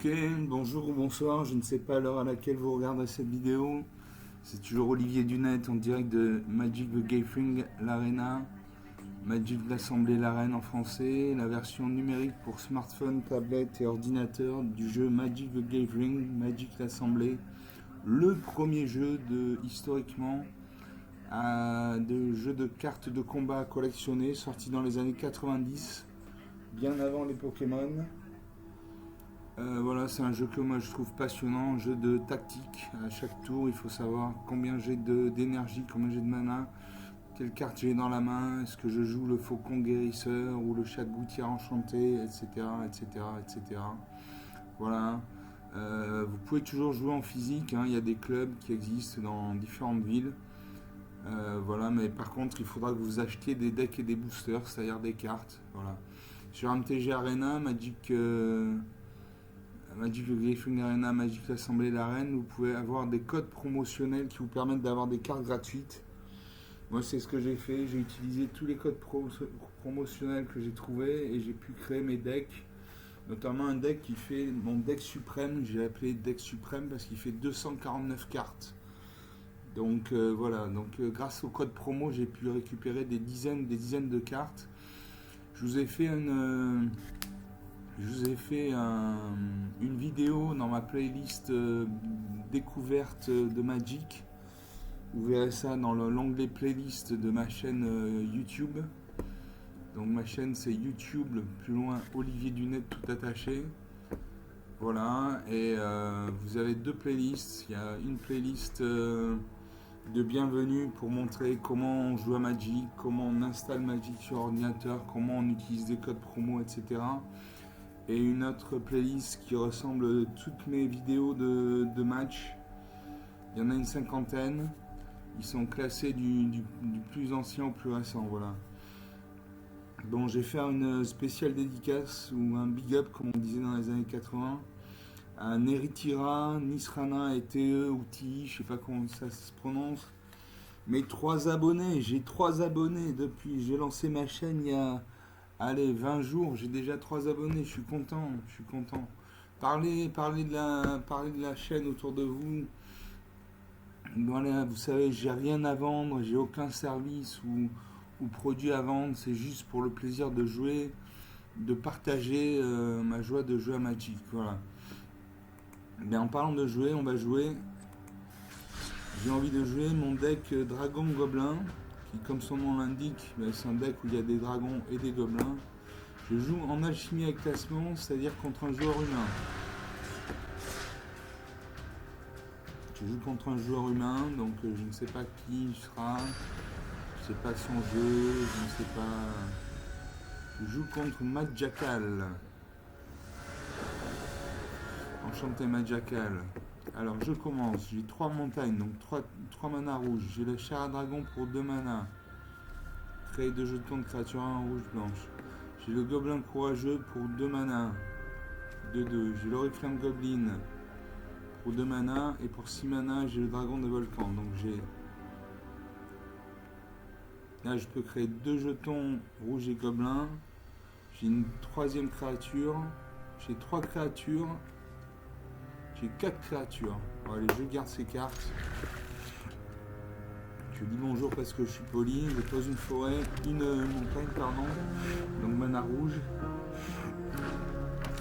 Ok, bonjour ou bonsoir, je ne sais pas l'heure à laquelle vous regardez cette vidéo. C'est toujours Olivier Dunette en direct de Magic the Gathering, l'Arena. Magic l'Assemblée, l'Arène en français. La version numérique pour smartphone, tablette et ordinateur du jeu Magic the Gathering, Magic l'Assemblée. Le premier jeu historiquement de jeu de cartes de combat collectionné, sorti dans les années 90, bien avant les Pokémon. Voilà, c'est un jeu que moi je trouve passionnant, un jeu de tactique. À chaque tour, il faut savoir combien j'ai d'énergie, combien j'ai de mana, quelle carte j'ai dans la main, est-ce que je joue le faucon guérisseur ou le chat de gouttière enchanté, etc., etc., etc. Voilà. Vous pouvez toujours jouer en physique, hein, il y a des clubs qui existent dans différentes villes. Voilà, mais par contre, il faudra que vous achetiez des decks et des boosters, c'est-à-dire des cartes. Voilà. Sur MTG Arena, Magic the Gathering Arena, Magic l'Assemblée, l'Arène, vous pouvez avoir des codes promotionnels qui vous permettent d'avoir des cartes gratuites. Moi, c'est ce que j'ai fait. J'ai utilisé tous les codes promotionnels que j'ai trouvés et j'ai pu créer mes decks. Notamment un deck qui fait mon deck suprême. J'ai appelé deck suprême parce qu'il fait 249 cartes. Donc voilà. Donc grâce au code promo, j'ai pu récupérer des dizaines de cartes. Je vous ai fait une vidéo dans ma playlist découverte de Magic. Vous verrez ça dans l'onglet playlist de ma chaîne YouTube. Donc ma chaîne c'est YouTube, plus loin Olivier Dunette tout attaché. Voilà, et vous avez deux playlists. Il y a une playlist de bienvenue pour montrer comment on joue à Magic, comment on installe Magic sur ordinateur, comment on utilise des codes promo, etc. Et une autre playlist qui ressemble à toutes mes vidéos de match. Il y en a une cinquantaine. Ils sont classés du plus ancien au plus récent. Voilà. Bon, je vais faire une spéciale dédicace ou un big up, comme on disait dans les années 80, à Neritira, Nisrana et TE ou TI, je sais pas comment ça se prononce. Mes 3 abonnés, j'ai 3 abonnés depuis. J'ai lancé ma chaîne il y a. Allez, 20 jours, j'ai déjà 3 abonnés, je suis content. Parlez de la chaîne autour de vous. Voilà, vous savez, j'ai rien à vendre, j'ai aucun service ou produit à vendre, c'est juste pour le plaisir de jouer, de partager ma joie de jouer à Magic. Voilà. Mais en parlant de jouer, on va jouer. J'ai envie de jouer mon deck Dragon Gobelin, qui, comme son nom l'indique, c'est un deck où il y a des dragons et des gobelins. Je joue en alchimie avec classement, c'est-à-dire contre un joueur humain. Je joue contre un joueur humain, donc je ne sais pas qui il sera, je ne sais pas son jeu, je ne sais pas. Je joue contre Madjakal. Enchanté Madjakal. Alors je commence, j'ai 3 montagnes, donc 3 manas rouges. J'ai le char à dragon pour 2 manas. Créer 2 jetons de créature 1 rouge blanche. J'ai le gobelin courageux pour 2 manas. 2-2. J'ai l'oriflamme goblin pour 2 manas. Et pour 6 manas, j'ai le dragon de volcan. Donc j'ai. Là, je peux créer 2 jetons rouge et gobelin. J'ai une 3e créature. J'ai 3 créatures. J'ai 4 créatures. Bon, allez, je garde ces cartes. Je dis bonjour parce que je suis poli. Je pose une forêt, une montagne, pardon. Donc mana rouge.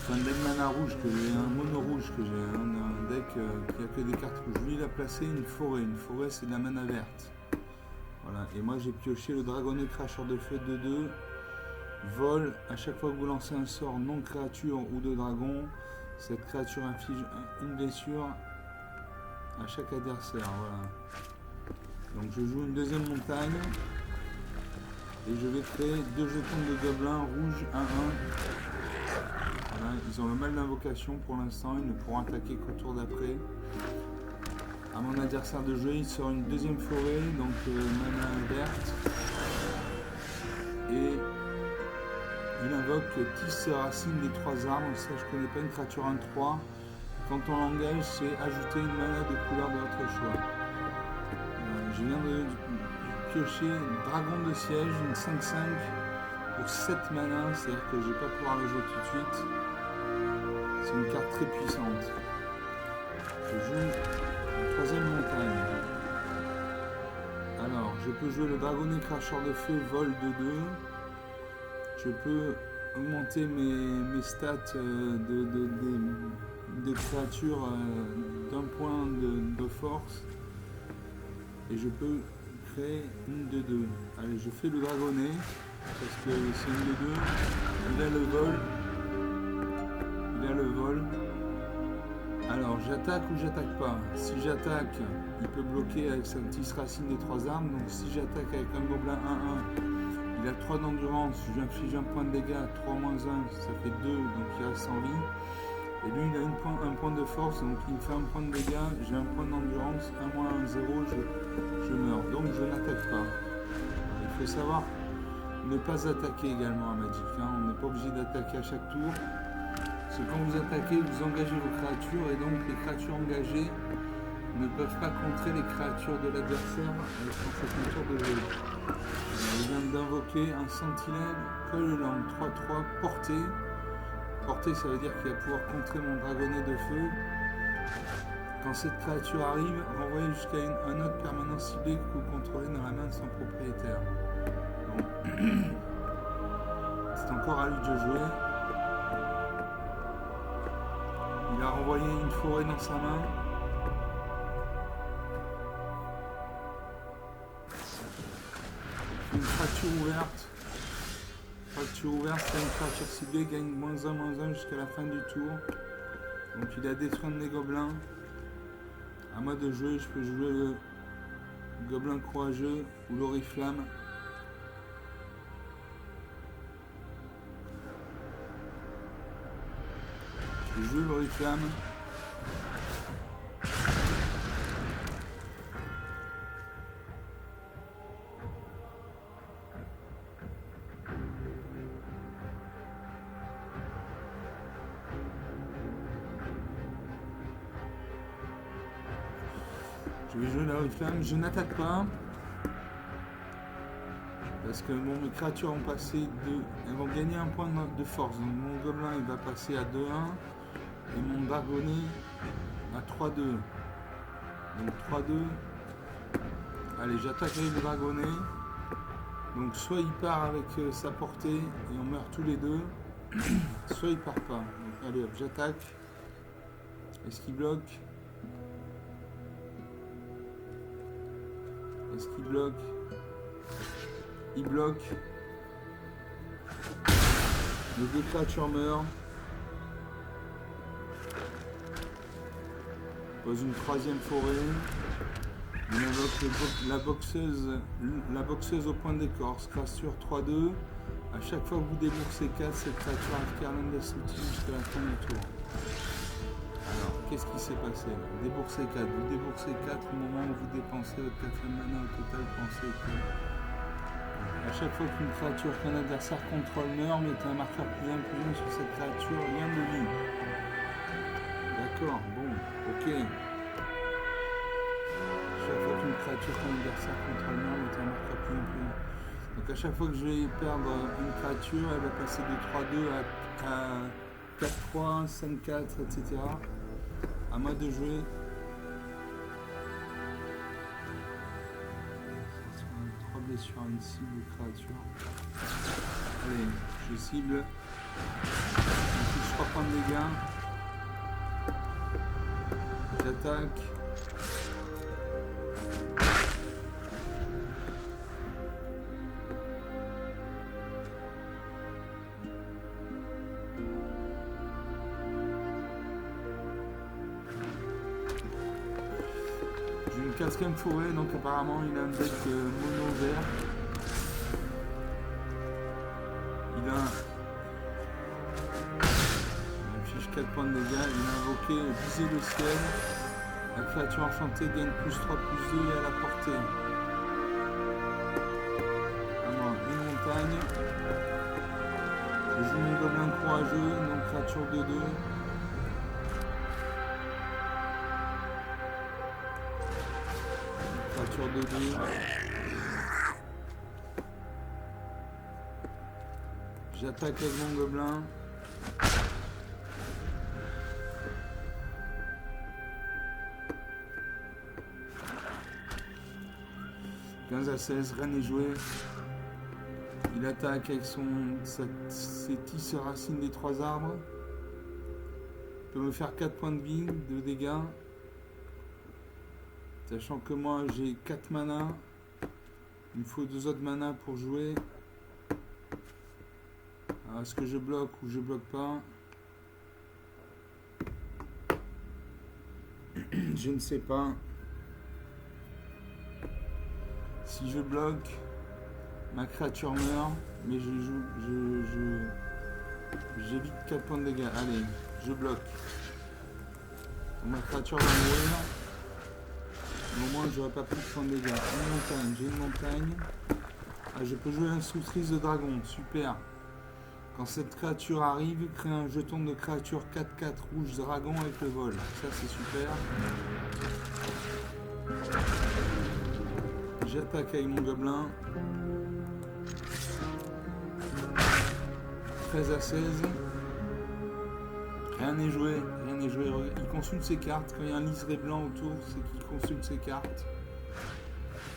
C'est un deck mana rouge que j'ai, un mono rouge que j'ai, un deck qui a que des cartes rouges. Lui, il a placé une forêt. Une forêt, c'est de la mana verte. Voilà. Et moi, j'ai pioché le dragonnet cracheur de feu de 2. Vol. À chaque fois que vous lancez un sort non créature ou de dragon, cette créature inflige une blessure à chaque adversaire. Voilà. Donc je joue une 2e montagne et je vais créer 2 jetons de gobelins rouge 1-1. Voilà, ils ont le mal d'invocation pour l'instant, ils ne pourront attaquer qu'au tour d'après. À mon adversaire de jeu, il sort une 2e forêt, donc mana verte. Et il invoque tisse racine des 3 arbres. Ça, je connais pas, une créature 1-3. Quand on l'engage, c'est ajouter une mana de couleur de votre choix. Je viens de piocher Dragon de siège, une 5-5 pour 7 mana, c'est-à-dire que je ne vais pas pouvoir le jouer tout de suite. C'est une carte très puissante. Je joue la troisième montagne. Alors, je peux jouer le dragonnet cracheur de feu, vol de 2. Je peux augmenter mes stats de créatures d'un point de force. Et je peux créer une de 2. Allez, je fais le dragonnet. Parce que c'est une de 2. Il a le vol. Il a le vol. Alors, j'attaque ou j'attaque pas. Si j'attaque, il peut bloquer avec sa petite racine des 3 armes. Donc si j'attaque avec un gobelin 1-1, il a 3 d'endurance. Je lui inflige un point de dégâts, 3 moins 1, ça fait 2, donc il reste en vie. Et lui, il a un point de force, donc il me fait un point de dégâts. J'ai un point d'endurance, 1 moins 1, 0, je meurs. Donc je n'attaque pas. Il faut savoir ne pas attaquer également à Magic. On n'est pas obligé d'attaquer à chaque tour. Parce que quand vous attaquez, vous engagez vos créatures et donc les créatures engagées ne peuvent pas contrer les créatures de l'adversaire quand c'est un tour de jeu. Il vient d'invoquer un sentinelle, colle langue 3-3, portée. Portée, ça veut dire qu'il va pouvoir contrer mon dragonnet de feu. Quand cette créature arrive, renvoyez jusqu'à un autre permanent ciblé que vous contrôlez dans la main de son propriétaire. Bon. C'est encore à lui de jouer. Il a renvoyé une forêt dans sa main. Une fracture ouverte. Fracture ouverte, c'est une créature ciblée, gagne -1/-1 jusqu'à la fin du tour. Donc il a détruit un de mes gobelins. À moi de jouer, je peux jouer le gobelin courageux ou l'oriflamme. Je joue l'oriflamme. Je vais jouer l'oriflamme. Je n'attaque pas. Parce que bon, mes créatures ont passé elles vont gagner un point de force. Donc mon gobelin il va passer à 2-1. Et mon dragonnet à 3-2. Donc 3-2. Allez, j'attaque avec le dragonnet. Donc soit il part avec sa portée et on meurt tous les deux. Soit il part pas. Donc allez hop, j'attaque. Est-ce qu'il bloque? Est-ce qu'il bloque? Il bloque. Les deux créatures meurent. Pose une troisième forêt. On invoque la boxeuse au point d'écorce. Créature 3-2. À chaque fois que vous déboursez 4, cette créature acquiert l'un des soutiens jusqu'à la fin du tour. Alors, qu'est-ce qui s'est passé là? Déboursez 4. Vous déboursez 4 au moment où vous dépensez votre 4e mana au total, pensez que. À chaque fois qu'une créature qu'un adversaire contrôle meurt, mettez un marqueur +1/+1 sur cette créature, rien de vie. D'accord, bon, ok. Chaque fois qu'une créature qu'un adversaire contrôle meurt, mettez un marqueur +1/+1. Donc à chaque fois que je vais perdre une créature, elle va passer de 3-2 à 4-3, 5-4, etc. À moi de jouer. 3 blessures à une cible créature. Allez, je cible. Je 3 points de dégâts. J'attaque. J'ai une 4e forêt, donc apparemment il a un deck mono vert. Il affiche 4 points de dégâts, il a invoqué viser le ciel. La créature enchantée gagne +3/+2 et à la portée. Alors, une montagne. Je joue mon gobelin courageux, donc créature 2-2. Créature 2-2. J'attaque avec mon gobelin. 15-16, rien n'est joué. Il attaque avec ses tisses racines des 3 arbres. Il peut me faire 4 points de vie, de dégâts. Sachant que moi j'ai 4 mana. Il me faut 2 autres mana pour jouer. Alors est-ce que je bloque ou je bloque pas? Je ne sais pas. Si je bloque, ma créature meurt, mais j'évite 4 points de dégâts. Allez, je bloque. Donc, ma créature va mourir. Mais au moins, j'aurai pas plus de points de dégâts. Une montagne, j'ai une montagne. Ah, je peux jouer l'instructrice de dragon, super. Quand cette créature arrive, crée un jeton de créature 4/4 rouge dragon avec le vol. Ça, c'est super. J'attaque avec mon gobelin. 13-16. Rien n'est joué, rien n'est joué. Il consulte ses cartes. Quand il y a un liseré blanc autour, c'est qu'il consulte ses cartes.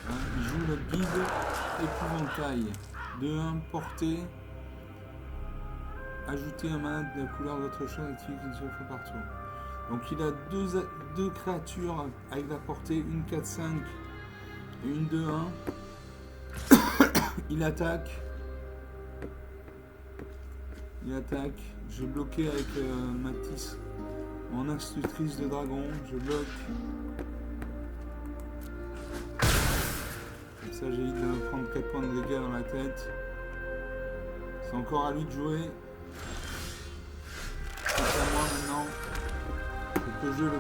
Hein, il joue le guide épouvantail. 2-1 portée. Ajouter un mana de la couleur de votre choix active une seule fois par tour. Donc il a deux créatures avec la portée, une 4-5 et une 2-1. Il attaque. Je vais bloquer avec Matisse, mon institutrice de dragon. Je bloque. Comme ça j'évite de me prendre 4 points de dégâts dans la tête. C'est encore à lui de jouer. C'est à moi maintenant. Je peux jouer le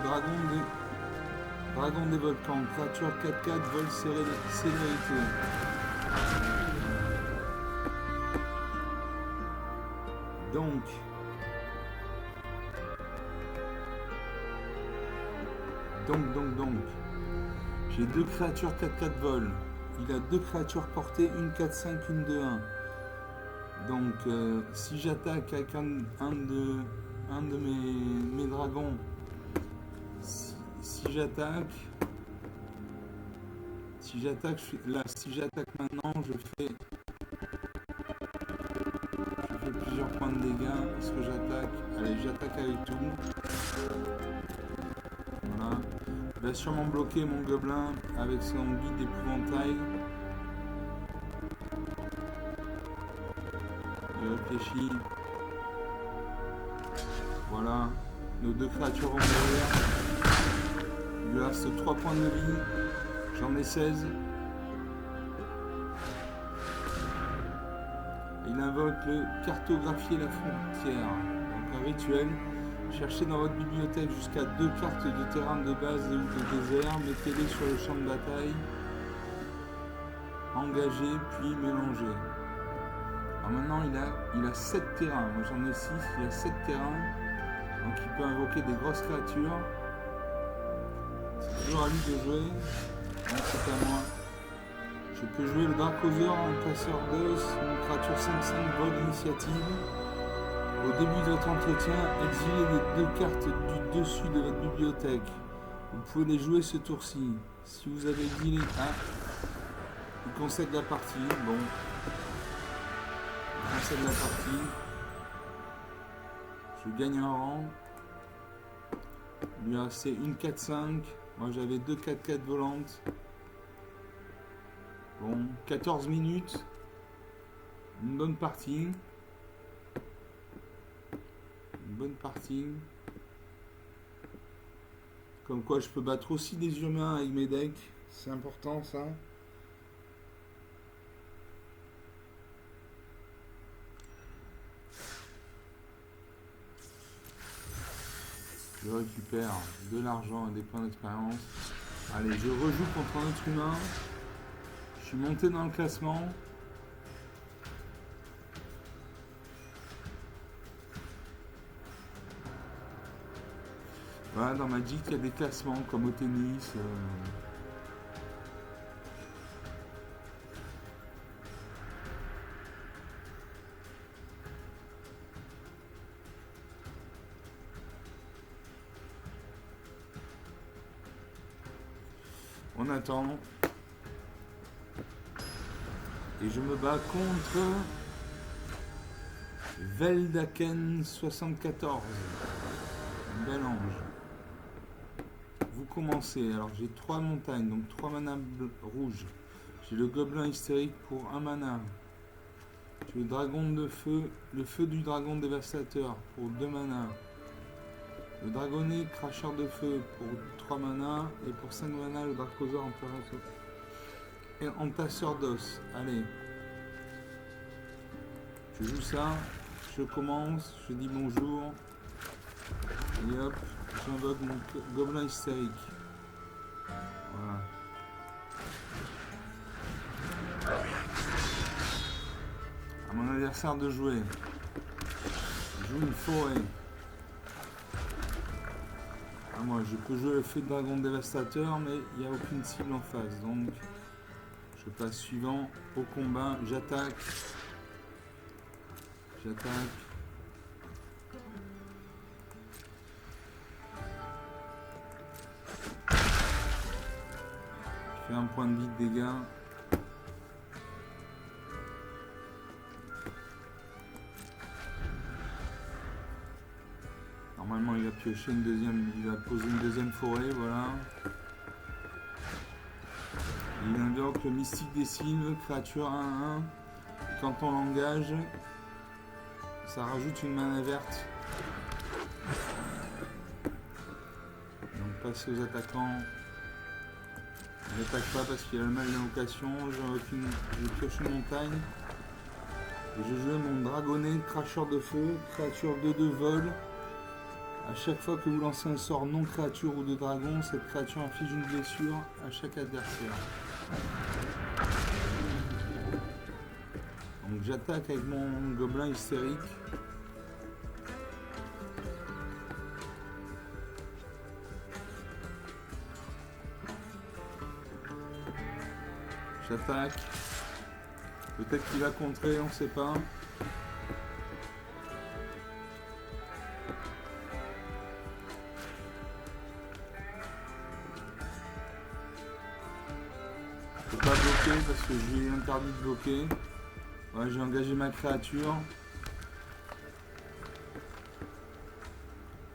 dragon des volcans. Créature 4/4, vol célérité. Donc. J'ai 2 créatures 4/4 vol. Il a 2 créatures portées, une 4/5, une 2/1. Donc si j'attaque avec un de mes dragons, si j'attaque maintenant, je fais plusieurs points de dégâts. Est-ce que j'attaque? Allez, j'attaque avec tout. Voilà. Il va sûrement bloquer mon gobelin avec son guide d'épouvantail. Je réfléchis. Voilà. Nos 2 créatures vont mourir. Il lui reste 3 points de vie. J'en ai 16. Il invoque le cartographier la frontière. Donc un rituel. Cherchez dans votre bibliothèque jusqu'à 2 cartes de terrain de base ou de désert. Mettez-les sur le champ de bataille. Engagez puis mélangez. Alors maintenant il a 7 terrains. Moi j'en ai 6. Il a 7 terrains. Donc il peut invoquer des grosses créatures. C'est toujours à lui de jouer. Donc c'est à moi. Je peux jouer le Dracosaur en passeur d'os, une créature 5/5 vol d'initiative. Au début de votre entretien, exilez les 2 cartes du dessus de votre bibliothèque. Vous pouvez les jouer ce tour-ci. Si vous avez exilé il concède la partie. Bon. Il concède la partie. Je gagne un rang. Il lui a resté une 4/5. Moi j'avais 2 4/4 volantes. Bon, 14 minutes. Une bonne partie. Comme quoi je peux battre aussi des humains avec mes decks. C'est important ça. Je récupère de l'argent et des points d'expérience. Allez, je rejoue contre un autre humain. Je suis monté dans le classement. Voilà, dans Magic, il y a des classements comme au tennis. On attend. Et je me bats contre Veldaken 74. Un bel ange. Vous commencez. Alors j'ai 3 montagnes, donc 3 manas rouges. J'ai le gobelin hystérique pour 1 mana. J'ai le dragon de feu, le feu du dragon dévastateur pour 2 mana. Le dragonnet cracheur de feu pour 3 mana. Et pour 5 mana, le dracosaure entasseur d'os. Allez. Je joue ça. Je commence. Je dis bonjour. Et hop. J'invoque mon gobelin hystérique. Voilà. À mon adversaire de jouer. Je joue une forêt. Ah, moi, je peux jouer le feu de dragon dévastateur, mais il n'y a aucune cible en face. Donc, je passe suivant au combat. J'attaque. J'attaque. Je fais un point de vie de dégâts. Normalement, il va piocher une deuxième, il va poser une deuxième forêt, voilà. Il invoque le mystique des sylves, créature 1-1. Quand on l'engage, ça rajoute une mana verte. Donc passer aux attaquants. Je n'attaque pas parce qu'il a le mal d'invocation. Je pioche une montagne. Et je joue mon dragonnet, cracheur de feu, créature 2-2 vol. A chaque fois que vous lancez un sort non créature ou de dragon, cette créature inflige une blessure à chaque adversaire. Donc j'attaque avec mon gobelin hystérique. J'attaque. Peut-être qu'il va contrer, on ne sait pas. Je ne peux pas bloquer parce que j'ai interdit de bloquer. Ouais, j'ai engagé ma créature.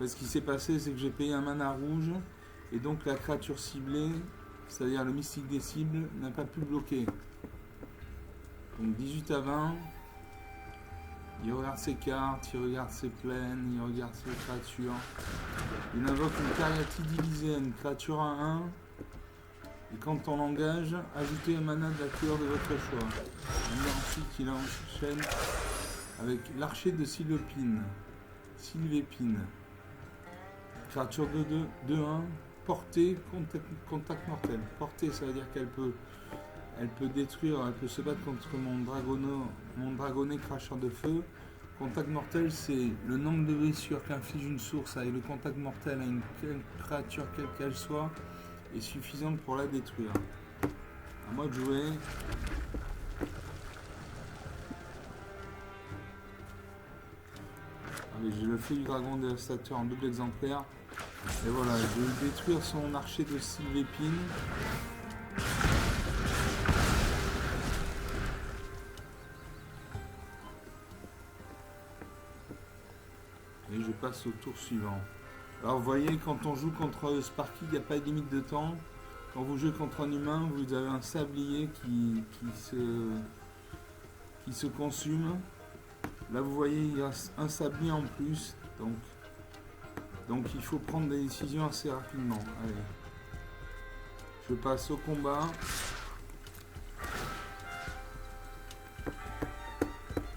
Ce qui s'est passé, c'est que j'ai payé un mana rouge. Et donc la créature ciblée, c'est-à-dire le mystique des cibles, n'a pas pu bloquer. Donc 18 à 20. Il regarde ses cartes, il regarde ses plaines, il regarde ses créatures. Il invoque une Cariatide divisée, une créature 1-1. Et quand on l'engage, ajoutez un mana de la couleur de votre choix. Et ensuite, il enchaîne avec l'archer de Sylvépine. Créature 2-2, 2-1, portée, contact mortel. Portée, ça veut dire qu'elle peut détruire, elle peut se battre contre mon dragonnet cracheur de feu. Contact mortel, c'est le nombre de blessures qu'inflige une source avec le contact mortel à une créature quelle qu'elle soit est suffisante pour la détruire. À moi de jouer. Allez, j'ai le feu du dragon dévastateur en double exemplaire. Et voilà, je vais détruire son archer de Sylvépine. Et je passe au tour suivant. Alors vous voyez, quand on joue contre Sparky, il n'y a pas de limite de temps. Quand vous jouez contre un humain, vous avez un sablier qui se consume. Là vous voyez, il y a un sablier en plus. Donc il faut prendre des décisions assez rapidement. Allez. Je passe au combat.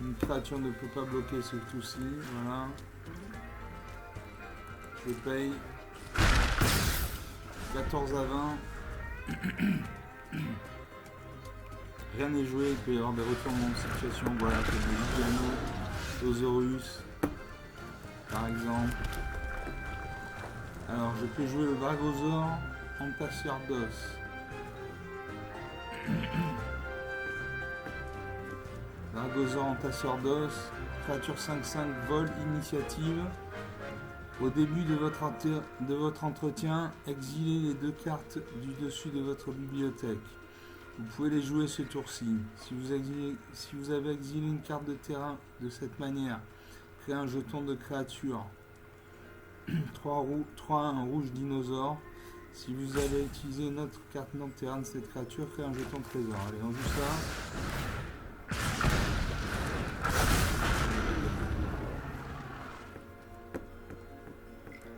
Une créature ne peut pas bloquer ce coup-ci. Voilà. Je paye 14 à 20. Rien n'est joué, il peut y avoir des retournements de situation. Voilà, comme le piano, Osaurus, par exemple. Alors, je peux jouer le Dragosaure entasseur d'os. Dragosaure entasseur d'os, créature 5-5, vol, initiative. Au début de votre entretien, exilez les 2 cartes du dessus de votre bibliothèque. Vous pouvez les jouer ce tour-ci. Si vous avez exilé une carte de terrain de cette manière, créez un jeton de créature. 3-1 rouge dinosaure. Si vous allez utiliser une autre carte non terrain de cette créature, créez un jeton de trésor. Allez, on joue ça.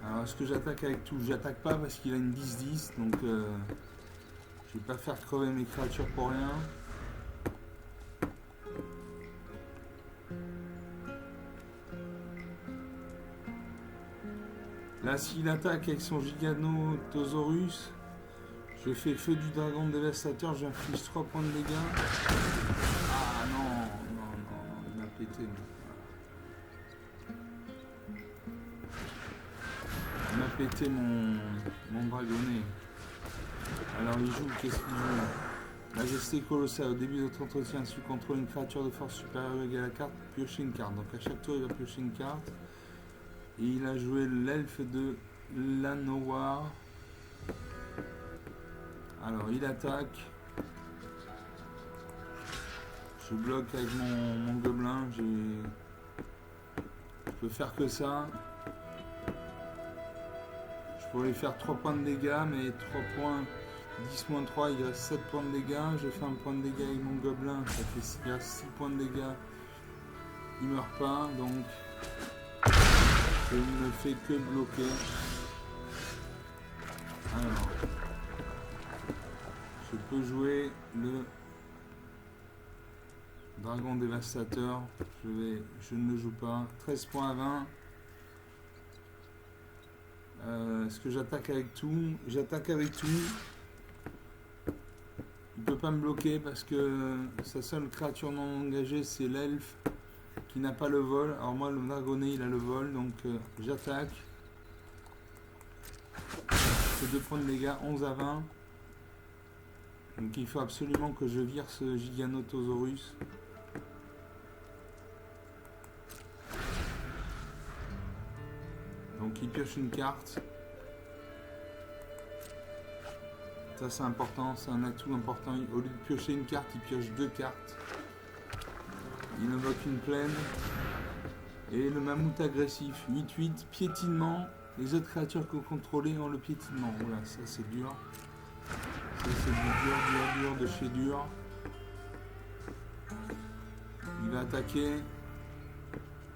Alors, est-ce que j'attaque avec tout? J'attaque pas parce qu'il a une 10-10, donc je vais pas faire crever mes créatures pour rien. Là, s'il attaque avec son Giganotosaurus, je fais feu du dragon dévastateur, j'inflige 3 points de dégâts. Ah non, il m'a pété. Il m'a pété mon dragonnet. Alors il joue, qu'est-ce qu'il joue? Majesté colossale, au début de votre entretien, si vous contrôlez une créature de force supérieure égale à la carte, piochez une carte. Donc à chaque tour, il va piocher une carte. Et il a joué l'elfe de Llanowar. Alors il attaque. Je bloque avec mon gobelin. Je peux faire que ça. Je pourrais faire 3 points de dégâts, mais 3 points, 10 moins 3, il reste 7 points de dégâts. Je fais un point de dégâts avec mon gobelin, ça fait il reste 6 points de dégâts. Il meurt pas, donc je ne fais que bloquer. Alors, je peux jouer le dragon dévastateur. Je ne le joue pas. 13 points à 20. Est-ce que j'attaque avec tout? J'attaque avec tout. Il peut pas me bloquer parce que sa seule créature non engagée c'est l'elfe qui n'a pas le vol. Alors moi le dragonnet il a le vol, donc j'attaque. Je fais 2 points de dégâts, 11 à 20. Donc il faut absolument que je vire ce Giganotosaurus. Donc il pioche une carte. Ça c'est important, c'est un atout important. Au lieu de piocher une carte, il pioche 2 cartes. Il invoque une plaine. Et le mammouth agressif, 8-8, piétinement. Les autres créatures que vous contrôlez ont le piétinement. Voilà, ça c'est dur. Ça c'est du dur de chez dur. Il va attaquer.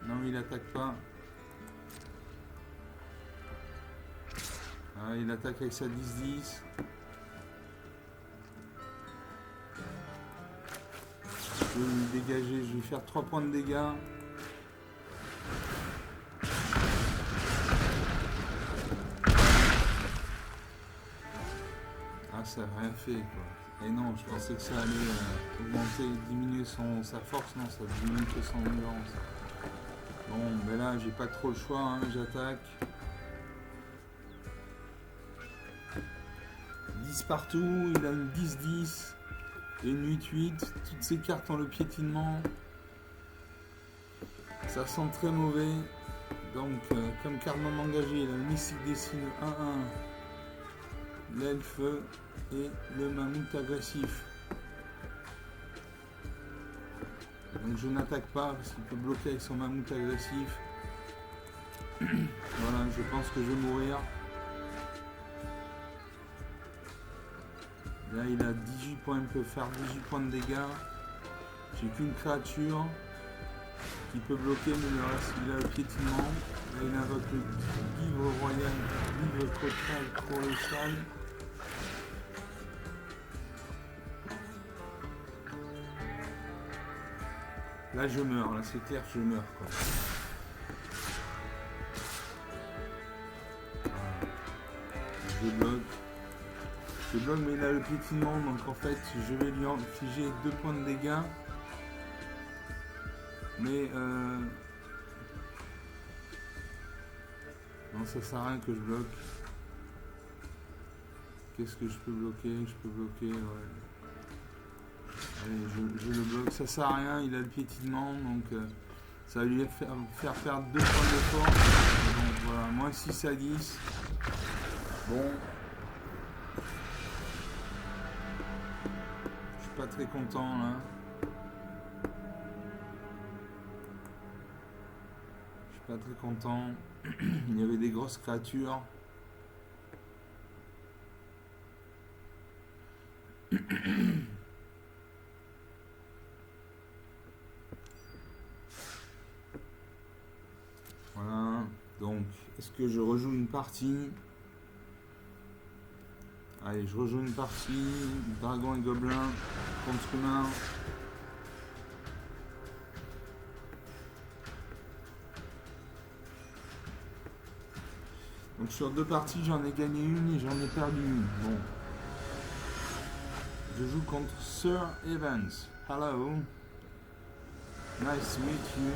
Non, il attaque pas. Ah, il attaque avec sa 10-10. Je vais lui dégager, je vais faire 3 points de dégâts. Ah, ça n'a rien fait quoi. Et non, je pensais que ça allait augmenter, diminuer sa force, non, ça diminue que son endurance. Bon, ben là, j'ai pas trop le choix, hein, j'attaque. 10 partout, il a une 10-10 et une 8-8. Toutes ces cartes ont le piétinement. Ça sent très mauvais. Donc, comme carte non engagée, il a le mystique des signes 1-1, l'elfe et le mammouth agressif. Donc, je n'attaque pas parce qu'il peut bloquer avec son mammouth agressif. Voilà, je pense que je vais mourir. Là il a 18 points, il peut faire 18 points de dégâts. J'ai qu'une créature qui peut bloquer, mais le reste il a le piétinement. Là il invoque le livre royal, livre colossal. Là je meurs, là c'est clair que je meurs quoi. Je bloque. Je bloque, mais il a le piétinement, donc en fait je vais lui infliger 2 points de dégâts. Mais non, ça sert à rien que je bloque. Qu'est-ce que je peux bloquer? Je peux bloquer, ouais. Allez, je le bloque, ça sert à rien, il a le piétinement, donc ça va lui faire perdre 2 points de force. Donc voilà, moins 6 à 10. Bon. pas très content là. Je suis pas très content. Il y avait des grosses créatures. Voilà. Donc, est-ce que je rejoue une partie? Allez, je rejoue une partie. Dragon et gobelin contre humain. Donc sur 2 parties, j'en ai gagné une et j'en ai perdu une. Bon. Je joue contre Sir Evans. Hello. Nice to meet you.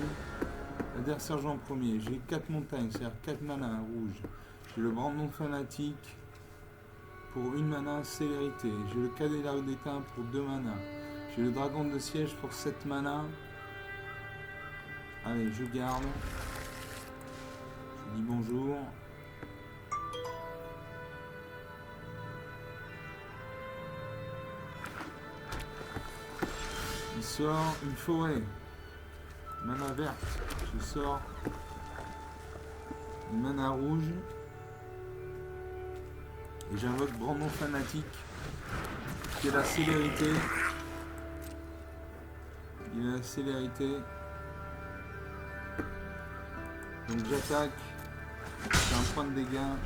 Adversaire joue en premier. J'ai 4 montagnes, c'est-à-dire 4 mana rouge. J'ai le Brandon fanatique pour 1 mana célérité. J'ai le cadet de la rue d'étain pour 2 mana. J'ai le dragon de siège pour 7 mana. Allez, je garde. Je dis bonjour. Il sort une forêt. Mana verte. Je sors une mana rouge. Et j'invoque Brandon fanatique. Qui est la célérité. Il a la célérité. Donc j'attaque. C'est un point de dégâts.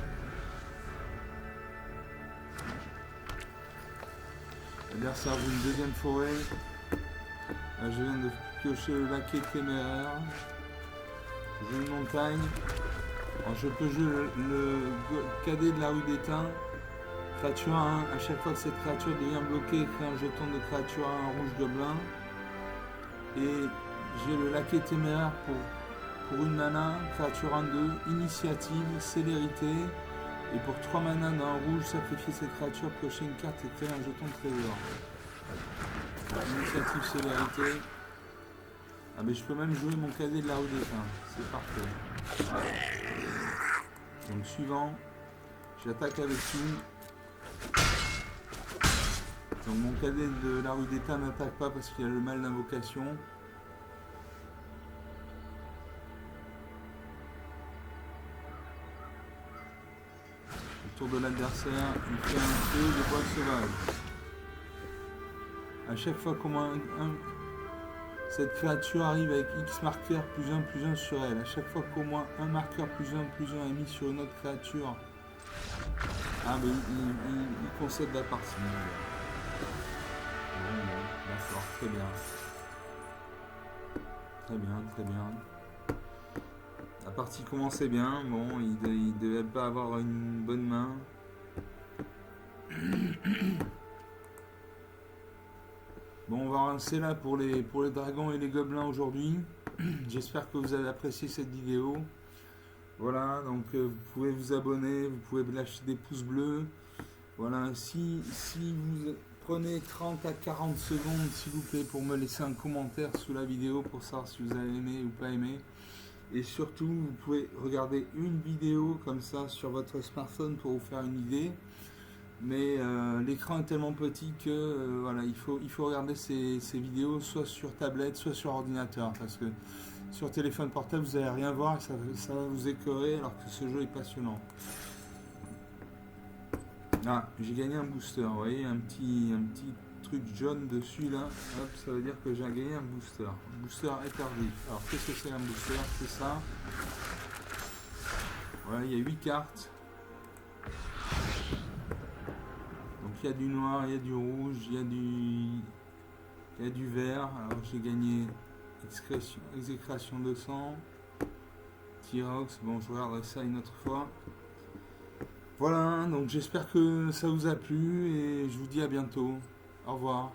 L'adversaire joue une deuxième forêt. Là, je viens de piocher le laquais téméraire. J'ai une montagne. Alors, je peux jouer le cadet de la rue d'étain. Créature 1. À chaque fois que cette créature devient bloquée, crée un jeton de créature 1 rouge gobelin. Et j'ai le laquais téméraire pour 1 mana. Créature 1-2. Initiative, célérité. Et pour 3 mana dans un rouge, sacrifier cette créature, piocher une carte et créer un jeton de trésor. Initiative, célérité. Ah mais je peux même jouer mon cadet de la rue d'étain. C'est parfait. Donc suivant. J'attaque avec lui. Donc mon cadet de la rue d'étain n'attaque pas parce qu'il a le mal d'invocation. Autour de l'adversaire, il fait un feu de bois sauvage. À chaque fois qu'au moins cette créature arrive avec X marqueurs plus 1 sur elle. À chaque fois qu'au moins un marqueur plus 1 est mis sur une autre créature. Ah mais il concède la partie. Bon, d'accord, très bien. Très bien. La partie commençait bien. Bon, il devait pas avoir une bonne main. Bon, on va lancer là pour les dragons et les gobelins aujourd'hui. J'espère que vous avez apprécié cette vidéo. Voilà, donc vous pouvez vous abonner, vous pouvez lâcher des pouces bleus. Voilà, si vous prenez 30 à 40 secondes, s'il vous plaît, pour me laisser un commentaire sous la vidéo pour savoir si vous avez aimé ou pas aimé. Et surtout, vous pouvez regarder une vidéo comme ça sur votre smartphone pour vous faire une idée. Mais l'écran est tellement petit que voilà, il faut regarder ces vidéos soit sur tablette, soit sur ordinateur. Parce que sur téléphone portable, vous n'allez rien voir et ça va vous écœurer alors que ce jeu est passionnant. Ah, j'ai gagné un booster, vous voyez, un petit truc jaune dessus là. Hop, ça veut dire que j'ai gagné un booster. Booster éternel. Alors qu'est-ce que c'est un booster? C'est ça. Voilà, il y a 8 cartes. Donc il y a du noir, il y a du rouge, il y a du vert. Alors j'ai gagné exécration de sang, Tyrox. Bon, je regarderai ça une autre fois. Voilà, donc j'espère que ça vous a plu et je vous dis à bientôt. Au revoir.